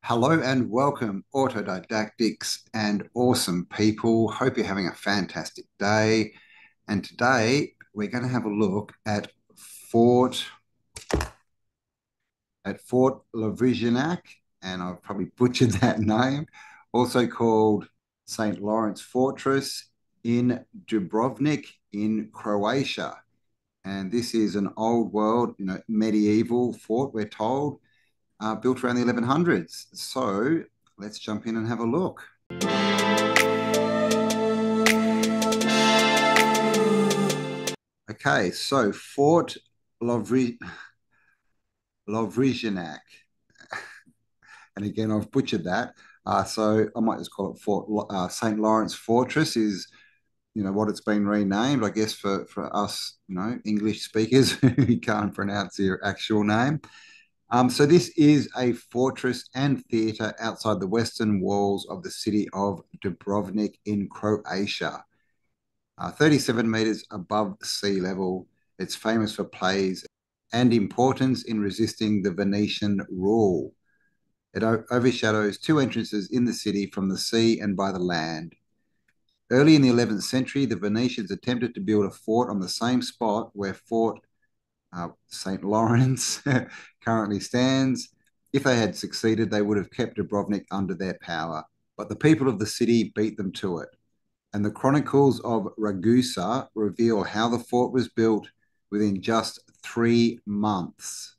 Hello and welcome, autodidactics and awesome people. Hope you're having a fantastic day. And today we're going to have a look at Fort Fort Lovrijenac, and I've probably butchered that name. Also called St. Lawrence Fortress in Dubrovnik in Croatia. And this is an old world, medieval fort, we're told, built around the 1100s. So let's jump in and have a look. Okay, so Fort Lovri Lovrijenac. And again, I've butchered that. So I might just call it Fort St. Lawrence Fortress is, what it's been renamed, I guess, for us, English speakers who can't pronounce their actual name. So this is a fortress and theatre outside the western walls of the city of Dubrovnik in Croatia. 37 meters above sea level. It's famous for plays and importance in resisting the Venetian rule. It overshadows two entrances in the city from the sea and by the land. Early in the 11th century, the Venetians attempted to build a fort on the same spot where Fort St. Lawrence currently stands. If they had succeeded, they would have kept Dubrovnik under their power. But the people of the city beat them to it. And the chronicles of RAGUSA reveal how the fort was built within just 3 months.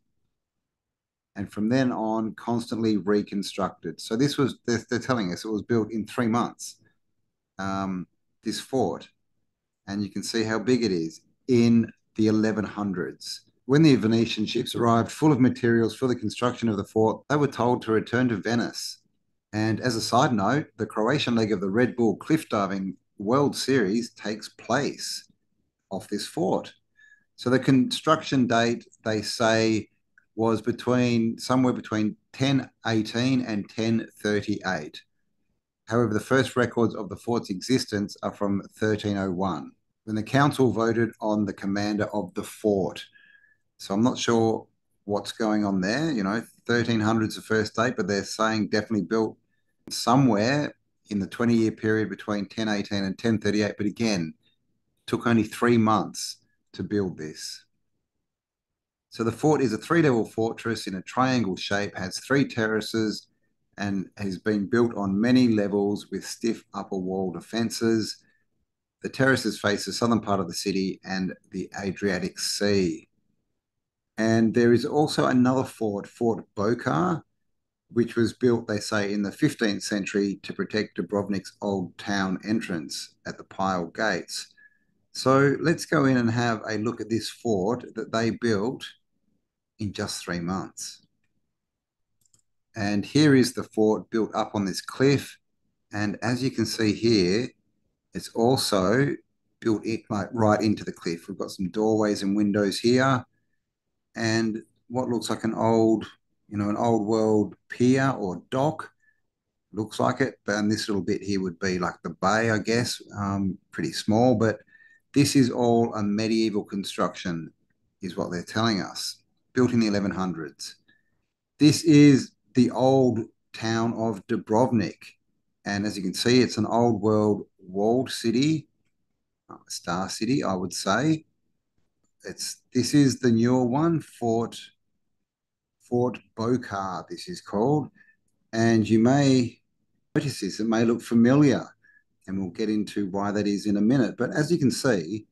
And from then on, constantly reconstructed. So this was, they're telling us it was built in 3 months, this fort. And you can see how big it is in the 1100s. When the Venetian ships arrived full of materials for the construction of the fort, they were told to return to Venice. And as a side note, the Croatian leg of the Red Bull cliff diving World Series takes place off this fort. So the construction date, they say, was somewhere between 1018 and 1038. However, the first records of the fort's existence are from 1301, when the council voted on the commander of the fort. So I'm not sure what's going on there. 1300 is the first date, but they're saying definitely built somewhere in the 20-year period between 1018 and 1038. But again, took only 3 months to build this. So the fort is a three-level fortress in a triangle shape, has three terraces, and has been built on many levels with stiff upper wall defences. The terraces face the southern part of the city and the Adriatic Sea. And there is also another fort, Fort Bokar, which was built, they say, in the 15th century to protect Dubrovnik's old town entrance at the Pile Gates. So let's go in and have a look at this fort that they built in just 3 months. And here is the fort built up on this cliff. And as you can see here, it's also built like right into the cliff. We've got some doorways and windows here, and what looks like an old world pier or dock. Looks like it, and this little bit here would be like the bay, I guess. Pretty small, but this is all a medieval construction, is what they're telling us. Built in the 1100s. This is the old town of Dubrovnik, and as you can see, it's an old world walled city, star city, I would say. This is the newer one, Fort Bokar, this is called. And you may notice this, it may look familiar, and we'll get into why that is in a minute. But as you can see,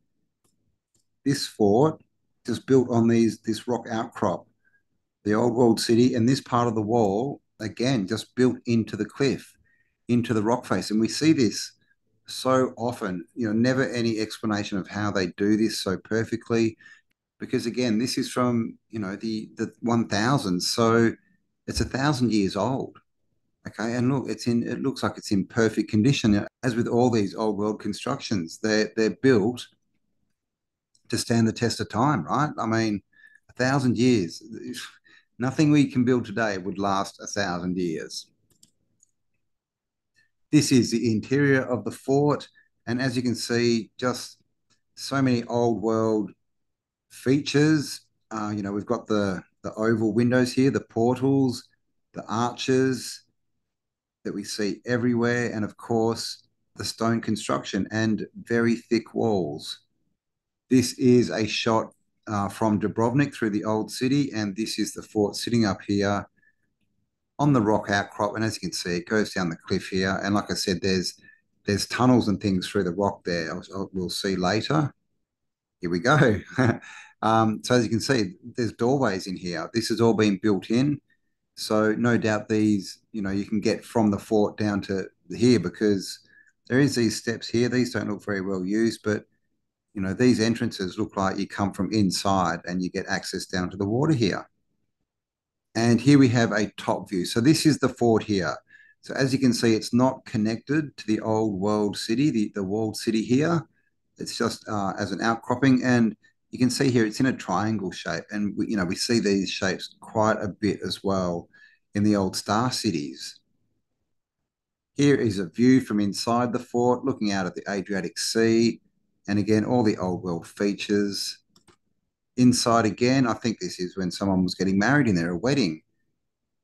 this fort is built on this rock outcrop, the old world city, and this part of the wall, again, just built into the cliff, into the rock face. And we see this so often, never any explanation of how they do this so perfectly. Because again, this is from, the 1000s. So it's 1,000 years old. Okay, and look, it looks like it's in perfect condition. As with all these old world constructions, they're built to stand the test of time, right? I mean, 1,000 years. Nothing we can build today would last 1,000 years. This is the interior of the fort, and as you can see, just so many old world features. We've got the oval windows here, the portals, the arches, that we see everywhere. And of course, the stone construction and very thick walls. This is a shot from Dubrovnik through the old city, and this is the fort sitting up here on the rock outcrop. And as you can see, it goes down the cliff here. And like I said, there's tunnels and things through the rock there. We'll see later. Here we go. So as you can see, there's doorways in here. This has all been built in. So no doubt these, you can get from the fort down to here because there is these steps here. These don't look very well used, but these entrances look like you come from inside and you get access down to the water here. And here we have a top view. So this is the fort here. So as you can see, it's not connected to the old world city, the walled city here. It's just as an outcropping. And you can see here, it's in a triangle shape. And we see these shapes quite a bit as well in the old star cities. Here is a view from inside the fort, looking out at the Adriatic Sea. And again, all the old world features. Inside again, I think this is when someone was getting married in there, a wedding.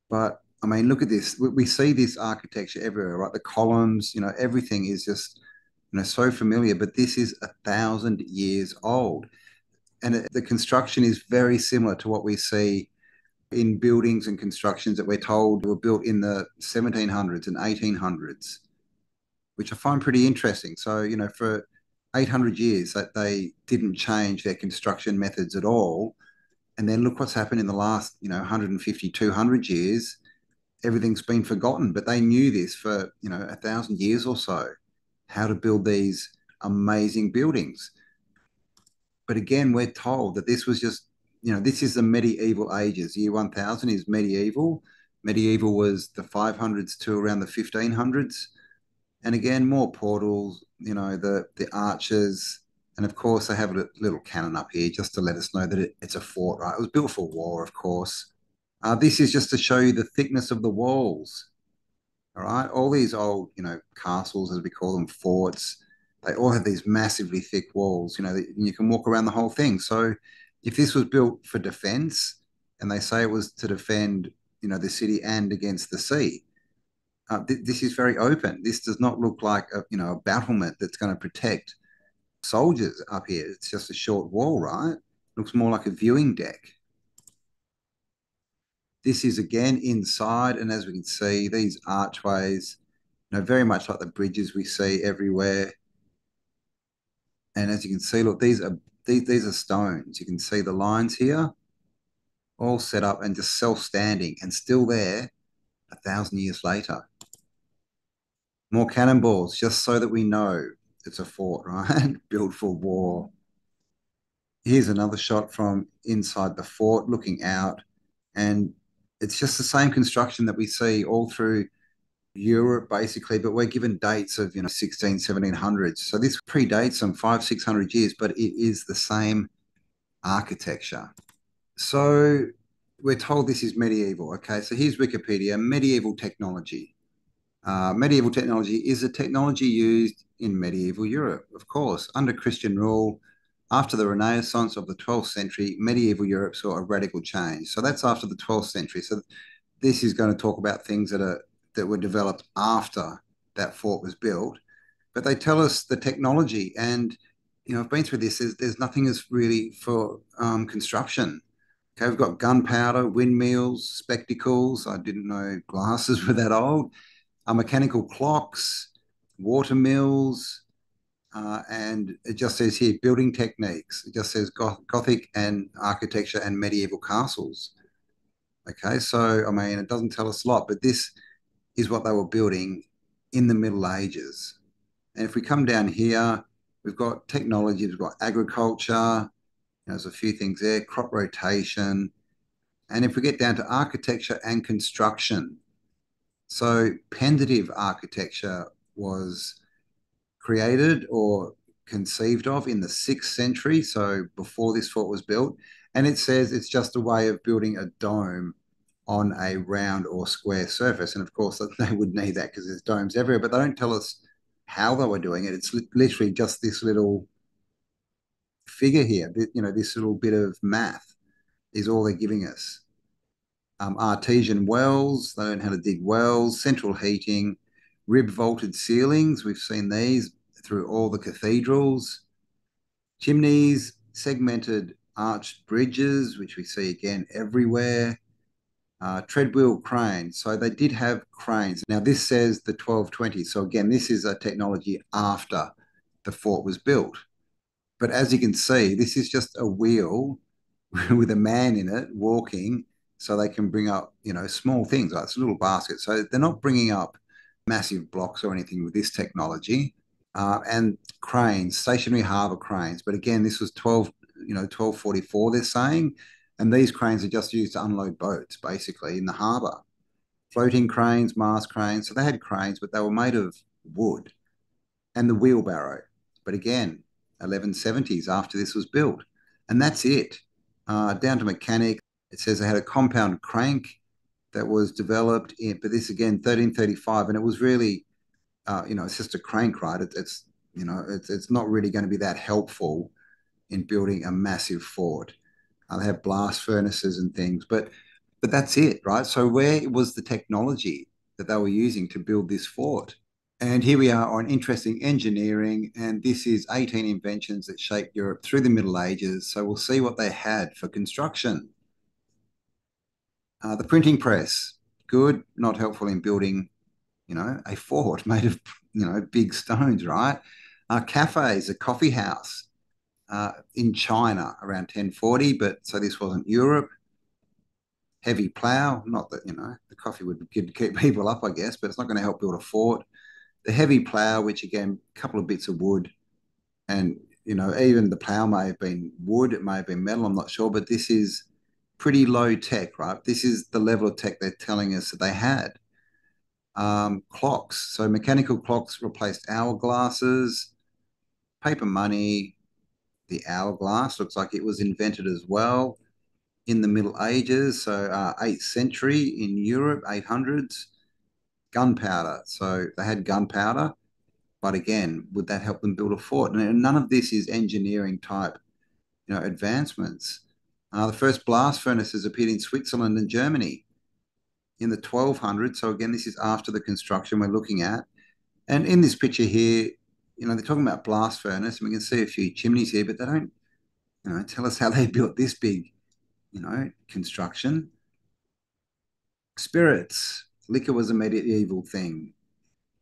But I mean, look at this. We see this architecture everywhere, right? The columns, everything is just, so familiar. But this is 1,000 years old. And the construction is very similar to what we see in buildings and constructions that we're told were built in the 1700s and 1800s, which I find pretty interesting. So, for 800 years that they didn't change their construction methods at all. And then look what's happened in the last, 150, 200 years. Everything's been forgotten, but they knew this for, 1,000 years or so, how to build these amazing buildings. But again, we're told that this was just, this is the medieval ages. Year 1000 is medieval. Medieval was the 500s to around the 1500s. And again, more portals, the arches. And of course, they have a little cannon up here just to let us know that it's a fort, right? It was built for war, of course. This is just to show you the thickness of the walls. All right. All these old, castles, as we call them, forts, they all have these massively thick walls, that you can walk around the whole thing. So if this was built for defense and they say it was to defend, the city and against the sea, this is very open. This does not look like a battlement that's going to protect soldiers up here. It's just a short wall, right? Looks more like a viewing deck. This is again inside, and as we can see, these archways, very much like the bridges we see everywhere. And as you can see, look, these are stones. You can see the lines here, all set up and just self-standing and still there 1,000 years later. More cannonballs, just so that we know it's a fort, right? Built for war. Here's another shot from inside the fort, looking out, and it's just the same construction that we see all through Europe, basically, but we're given dates of 16, 1700s. So this predates them 500, 600 years, but it is the same architecture. So we're told this is medieval. Okay, so here's Wikipedia: medieval technology. Medieval technology is a technology used in medieval Europe, of course, under Christian rule. After the Renaissance of the 12th century, medieval Europe saw a radical change. So that's after the 12th century. So this is going to talk about things that were developed after that fort was built. But they tell us the technology, and I've been through this. There's nothing that's really for construction. Okay, we've got gunpowder, windmills, spectacles. I didn't know glasses were that old. Mechanical clocks, water mills, and it just says here building techniques. It just says Gothic and architecture and medieval castles. Okay, so I mean, it doesn't tell us a lot, but this is what they were building in the Middle Ages. And if we come down here, we've got technology, we've got agriculture, there's a few things there, crop rotation. And if we get down to architecture and construction, so pendative architecture was created or conceived of in the 6th century, so before this fort was built. And it says it's just a way of building a dome on a round or square surface. And of course, they would need that because there's domes everywhere, but they don't tell us how they were doing it. It's literally just this little figure here, this little bit of math is all they're giving us. artesian wells. They learned how to dig wells, central heating, rib vaulted ceilings. We've seen these through all the cathedrals, chimneys, segmented arched bridges, which we see again everywhere, treadwheel cranes. So they did have cranes. Now, this says the 1220. So, again, this is a technology after the fort was built. But as you can see, this is just a wheel with a man in it walking so they can bring up, small things. Like it's a little basket. So they're not bringing up massive blocks or anything with this technology. And cranes, stationary harbour cranes. But again, this was 1244, they're saying. And these cranes are just used to unload boats, basically, in the harbour. Floating cranes, mast cranes. So they had cranes, but they were made of wood and the wheelbarrow. But again, 1170s after this was built. And that's it. Down to mechanics. It says they had a compound crank that was developed but this again, 1335. And it was really, it's just a crank, right? It's not really going to be that helpful in building a massive fort. They have blast furnaces and things, but that's it, right? So where was the technology that they were using to build this fort? And here we are on interesting engineering, and this is 18 inventions that shaped Europe through the Middle Ages. So we'll see what they had for construction. The printing press, good, not helpful in building, a fort made of, big stones, right? Cafes, a coffee house in China around 1040, but so this wasn't Europe. Heavy plow, not that, the coffee would keep people up, I guess, but it's not going to help build a fort. The heavy plow, which again, a couple of bits of wood, and even the plow may have been wood, it may have been metal, I'm not sure, but this is pretty low tech, right? This is the level of tech they're telling us that they had. Clocks, so mechanical clocks replaced hourglasses, paper money. The hourglass looks like it was invented as well in the Middle Ages, so 8th century in Europe, 800s. Gunpowder, so they had gunpowder. But again, would that help them build a fort? And none of this is engineering type, advancements. The first blast furnaces appeared in Switzerland and Germany in the 1200s. So again, this is after the construction we're looking at. And in this picture here, they're talking about blast furnace, and we can see a few chimneys here, but they don't, tell us how they built this big, construction. Spirits, liquor was a medieval thing,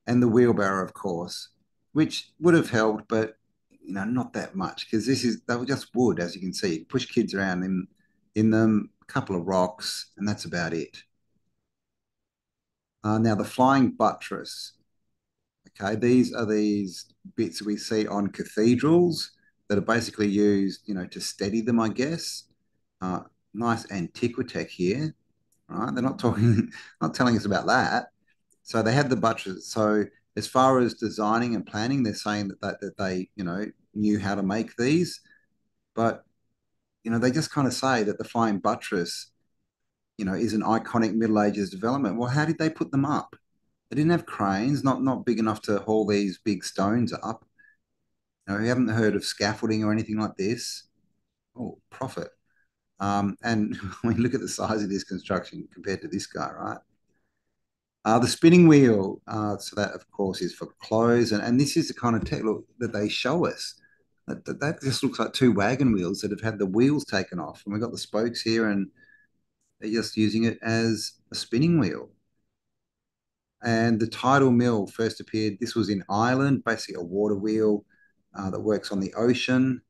and the wheelbarrow, of course, which would have helped, but not that much because they were just wood, as you can see. Push kids around in them, a couple of rocks, and that's about it. Now the flying buttress. Okay, these are these bits we see on cathedrals that are basically used, to steady them, I guess. Uh, nice antiquitech here, right? They're not talking, not telling us about that. So they had the buttress. So as far as designing and planning, they're saying that they knew how to make these, but they just kind of say that the flying buttress is an iconic Middle Ages development. Well, how did they put them up? They didn't have cranes, not big enough to haul these big stones up. You haven't heard of scaffolding or anything like this. Oh, profit. And I mean, look at the size of this construction compared to this guy, right? The spinning wheel, so that of course is for clothes, and this is the kind of tech look that they show us. That just looks like two wagon wheels that have had the wheels taken off, and we've got the spokes here, and they're just using it as a spinning wheel. And the tidal mill first appeared. This was in Ireland, basically a water wheel that works on the ocean.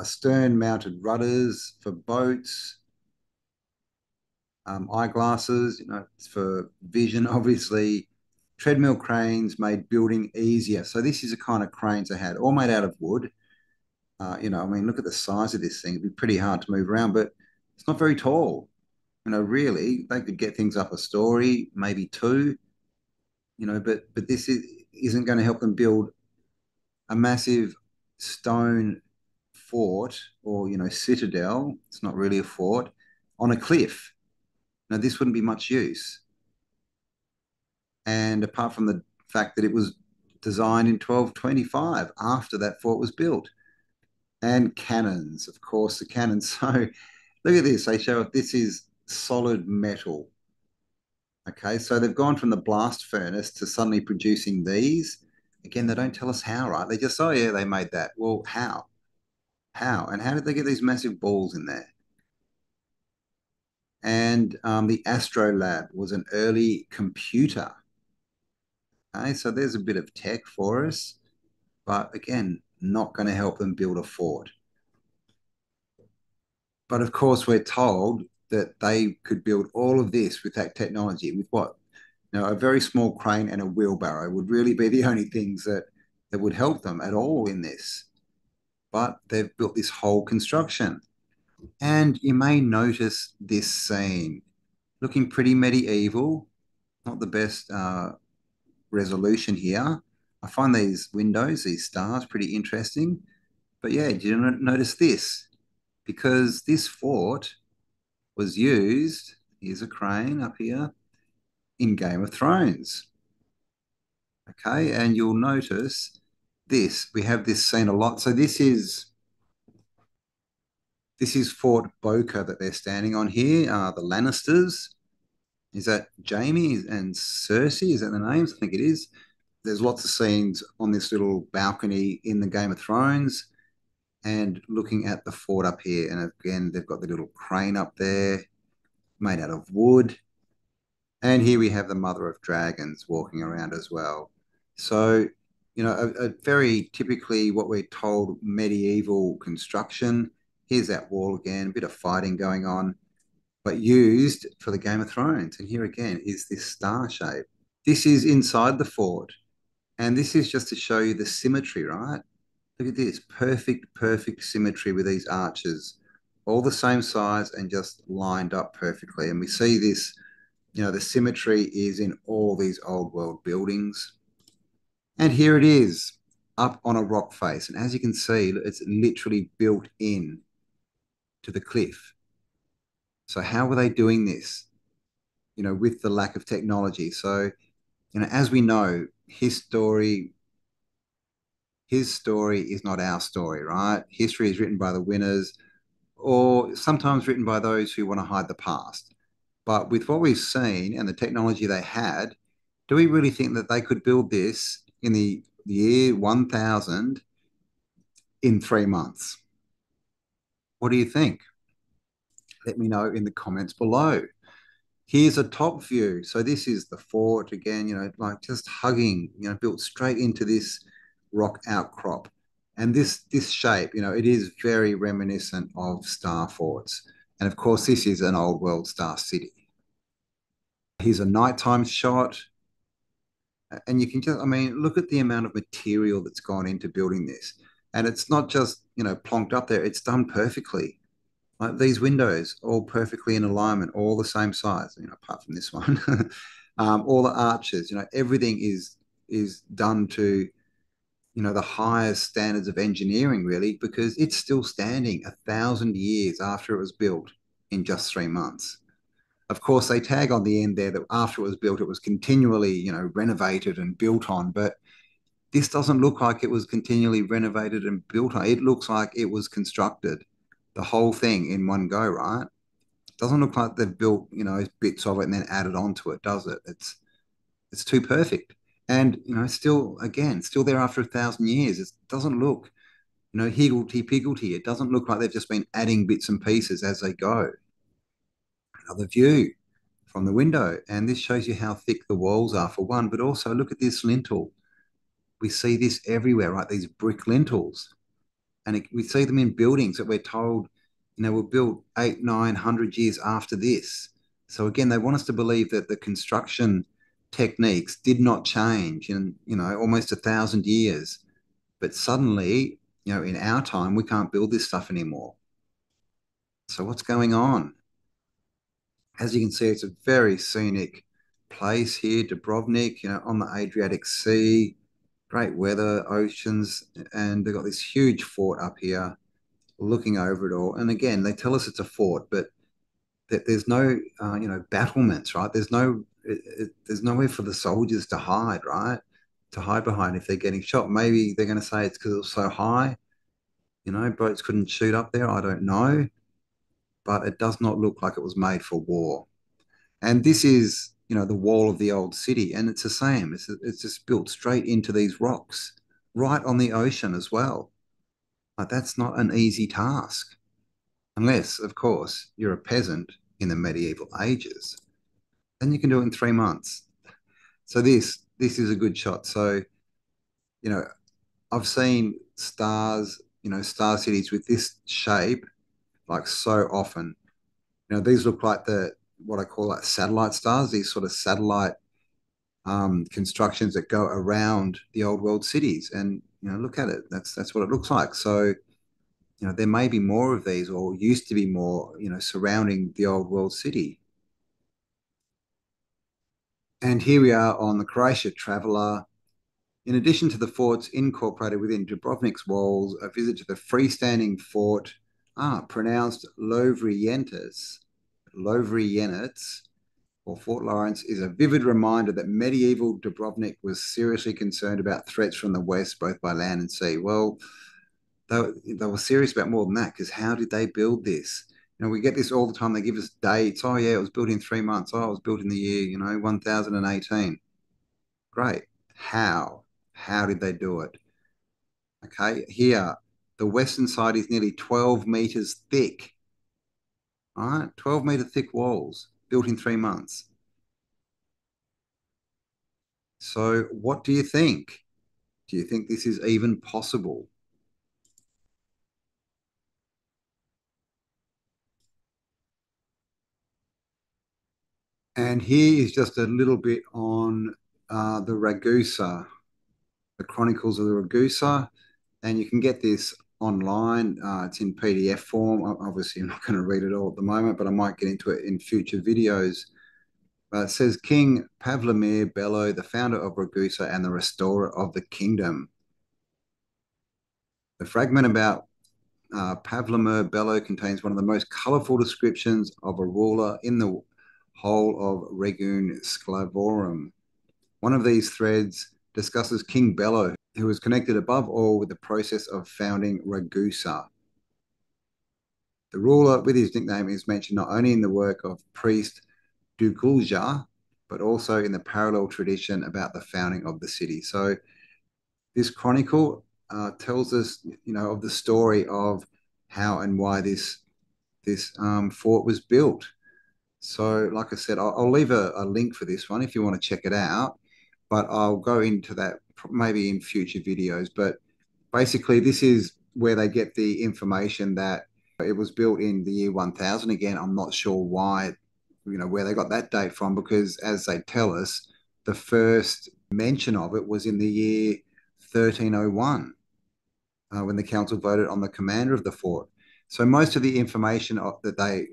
Stern-mounted rudders for boats. Eyeglasses, for vision, obviously. Treadmill cranes made building easier. So this is the kind of cranes they had, all made out of wood. I mean, look at the size of this thing. It'd be pretty hard to move around, but it's not very tall. Really, they could get things up a story, maybe two. But isn't going to help them build a massive stone fort or citadel. It's not really a fort on a cliff. Now, this wouldn't be much use. And apart from the fact that it was designed in 1225 after that fort was built. and cannons, of course, the cannons. So look at this. They show this is solid metal. Okay, so they've gone from the blast furnace to suddenly producing these. Again, they don't tell us how, right? They just, oh yeah, they made that. Well, how? How? And how did they get these massive balls in there? And the Astrolab was an early computer. Okay, so there's a bit of tech for us, but again, not going to help them build a fort. But of course, we're told that they could build all of this with that technology, with what? You know, a very small crane and a wheelbarrow would really be the only things that would help them at all in this. But they've built this whole construction. And you may notice this scene looking pretty medieval, not the best resolution here. I find these windows, these stars, pretty interesting. But yeah, did you notice this? Because this fort was used, here's a crane up here, in Game of Thrones. Okay, and you'll notice this. We have this scene a lot. So this is Fort Boker that they're standing on here. The Lannisters. Is that Jamie and Cersei? Is that the names? I think it is. There's lots of scenes on this little balcony in the Game of Thrones and looking at the fort up here. And again, they've got the little crane up there made out of wood. And here we have the Mother of Dragons walking around as well. So, you know, a very typically what we're told medieval construction. Here's that wall again, a bit of fighting going on, but used for the Game of Thrones. And here again is this star shape. This is inside the fort. And this is just to show you the symmetry, right? Look at this perfect, perfect symmetry with these arches, all the same size and just lined up perfectly. And we see this, you know, the symmetry is in all these old world buildings. And here it is up on a rock face. And as you can see, it's literally built in to the cliff. So, how were they doing this, you know, with the lack of technology? So, you know, as we know, his story is not our story, right? History is written by the winners or sometimes written by those who want to hide the past. But with what we've seen and the technology they had, do we really think that they could build this in the year 1000 in 3 months? What do you think? Let me know in the comments below. Here's a top view. So this is the fort again, you know, like just hugging, you know, built straight into this rock outcrop. And this shape, you know, it is very reminiscent of star forts. And of course, this is an old world star city. Here's a nighttime shot. And you can just, I mean, look at the amount of material that's gone into building this. And it's not just, you know, plonked up there, it's done perfectly. Like these windows, all perfectly in alignment, all the same size, you know, apart from this one. All the arches, you know, everything is done to, you know, the highest standards of engineering, really, because it's still standing 1,000 years after it was built in just 3 months. Of course, they tag on the end there that after it was built, it was continually, you know, renovated and built on. But this doesn't look like it was continually renovated and built on. It looks like it was constructed, the whole thing in one go, right? Doesn't look like they've built, you know, bits of it and then added onto it, does it? It's too perfect. And, you know, still, again, still there after 1,000 years. It doesn't look, you know, higgledy-piggledy. It doesn't look like they've just been adding bits and pieces as they go. Another view from the window. And this shows you how thick the walls are for one, but also look at this lintel. We see this everywhere, right? These brick lintels. And we see them in buildings that we're told, you know, were built 800, 900 years after this. So again, they want us to believe that the construction techniques did not change in, you know, almost 1,000 years. But suddenly, you know, in our time, we can't build this stuff anymore. So what's going on? As you can see, it's a very scenic place here, Dubrovnik, you know, on the Adriatic Sea, great weather, oceans, and they've got this huge fort up here looking over it all. And again, they tell us it's a fort, but there's no, you know, battlements, right? There's nowhere for the soldiers to hide, right? To hide behind if they're getting shot. Maybe they're going to say it's because it was so high. Boats couldn't shoot up there. I don't know, but it does not look like it was made for war. And this is, the wall of the old city, and it's the same. It's just built straight into these rocks, right on the ocean as well. Like that's not an easy task, unless, of course, you're a peasant in the medieval ages. Then you can do it in 3 months. So this is a good shot. So, you know, I've seen stars, star cities with this shape like so often. These look like the what I call like satellite stars, these sort of satellite constructions that go around the old world cities. And look at it. That's what it looks like. So there may be more of these, or used to be more, surrounding the old world city. And here we are on the Croatia Traveller. In addition to the forts incorporated within Dubrovnik's walls, a visit to the freestanding fort, pronounced Lovrijenac, or Fort Lawrence, is a vivid reminder that medieval Dubrovnik was seriously concerned about threats from the west, both by land and sea. Well, they were serious about more than that, because how did they build this? We get this all the time. They give us dates. Oh, yeah, it was built in 3 months. Oh, it was built in the year, 1018. Great. How? How did they do it? Okay, here, the western side is nearly 12 meters thick. All right, 12-meter thick walls built in 3 months. So, what do you think? Do you think this is even possible? And here is just a little bit on the Ragusa, the Chronicles of the Ragusa. And you can get this online. It's in PDF form. Obviously, I'm not going to read it all at the moment, but I might get into it in future videos. It says King Pavlomir Bello, the founder of Ragusa and the restorer of the kingdom. The fragment about Pavlomir Bello contains one of the most colourful descriptions of a ruler in the whole of Regun Sclavorum. One of these threads discusses King Bello, who was connected above all with the process of founding Ragusa. The ruler with his nickname is mentioned not only in the work of priest Dugulja, but also in the parallel tradition about the founding of the city. So this chronicle tells us, of the story of how and why this fort was built. So, like I said, I'll leave a link for this one if you want to check it out, but I'll go into that maybe in future videos. But basically, this is where they get the information that it was built in the year 1000. Again, I'm not sure why, where they got that date from, because as they tell us, the first mention of it was in the year 1301, when the council voted on the commander of the fort. So most of the information that they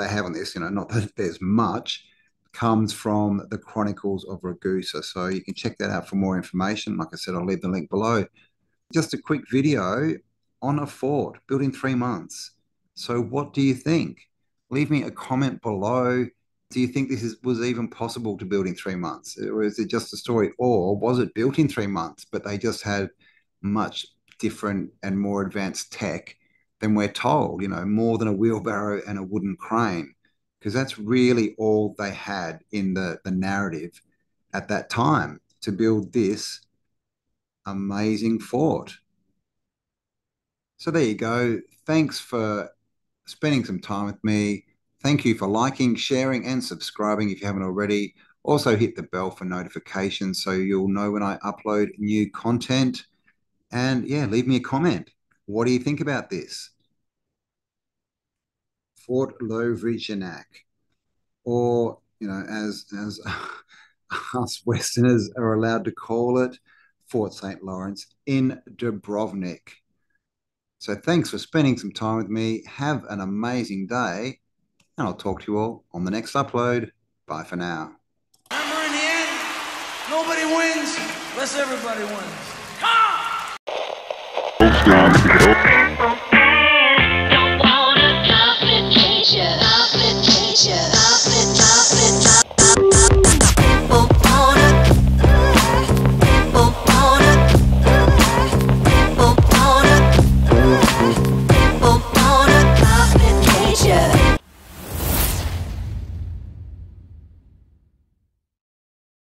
have on this, not that there's much, comes from the Chronicles of Ragusa. So you can check that out for more information. Like I said, I'll leave the link below. Just a quick video on a fort built in 3 months. So what do you think? Leave me a comment below. Do you think was even possible to build in 3 months? Or is it just a story? Or was it built in 3 months, but they just had much different and more advanced tech than we're told, more than a wheelbarrow and a wooden crane? Because that's really all they had in the narrative at that time to build this amazing fort. So there you go. Thanks for spending some time with me. Thank you for liking, sharing, and subscribing if you haven't already. Also, hit the bell for notifications so you'll know when I upload new content. And yeah, leave me a comment. What do you think about this? Fort Lovrijenac, or as us Westerners are allowed to call it, Fort St. Lawrence in Dubrovnik. So thanks for spending some time with me. Have an amazing day, and I'll talk to you all on the next upload. Bye for now. Remember, in the end, nobody wins unless everybody wins.